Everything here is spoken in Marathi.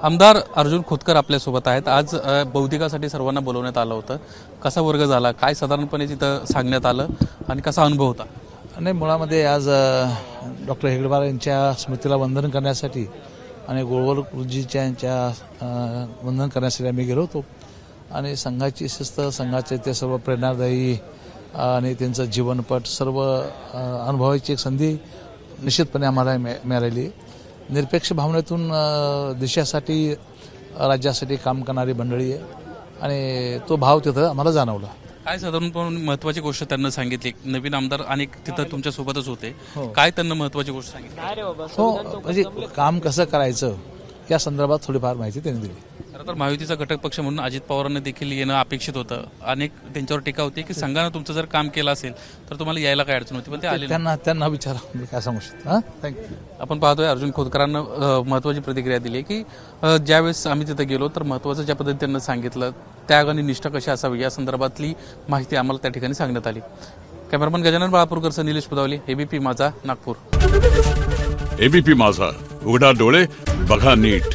आमदार अर्जुन खोतकर आपल्यासोबत आहेत। आज बौद्धिकासाठी सर्वांना बोलवण्यात आलं होतं। कसा वर्ग झाला, काय साधारणपणे तिथं सांगण्यात आलं आणि कसा अनुभव होता? नाही, मुळामध्ये आज डॉक्टर हेगडेवार यांच्या स्मृतीला वंदन करण्यासाठी आणि गोळवल गुरुजीच्या वंदन करण्यासाठी आम्ही गेलो होतो आणि संघाची शिस्त, संघाचे ते सर्व प्रेरणादायी आणि त्यांचं जीवनपट सर्व अनुभवाची एक संधी निश्चितपणे आम्हाला मिळालेली। निरपेक्ष भावनेतून देशासाठी, राज्यासाठी काम करणारी मंडळी आहे आणि तो भाव तिथं आम्हाला जाणवला। काय साधारणपणे महत्त्वाची गोष्ट त्यांना सांगितली? नवीन आमदार अनेक तिथं तुमच्या सोबतच होते, हो। काय त्यांना महत्त्वाची गोष्ट सांगितली? हो, म्हणजे काम कसं करायचं या संदर्भात थोडीफार माहिती त्यांनी दिली। खरं तर महायुतीचा घटक पक्ष म्हणून अजित पवारांना देखील येणं अपेक्षित होतं। अनेक त्यांच्यावर टीका होती की संघानं तुमचं जर काम केलं असेल तर तुम्हाला यायला काय अडचण होती, पण ते आले नाही। त्यांना विचारा, मी काय सांगू शकतो। थँक्यू। आपण पाहतोय अर्जुन खोतकरांना महत्त्वाची प्रतिक्रिया दिली आहे की ज्यावेळेस आम्ही तिथे गेलो तर महत्त्वाचं ज्या पद्धतीने त्यांना सांगितलं, त्याग आणि निष्ठा कशी असावी या संदर्भातली माहिती आम्हाला त्या ठिकाणी सांगण्यात आली। कॅमेरामन गजानन बाळापूरकर, निलेश पुदावली, एबीपी माझा, नागपूर। एबीपी माझा, उघडा डोळे बघा नीट।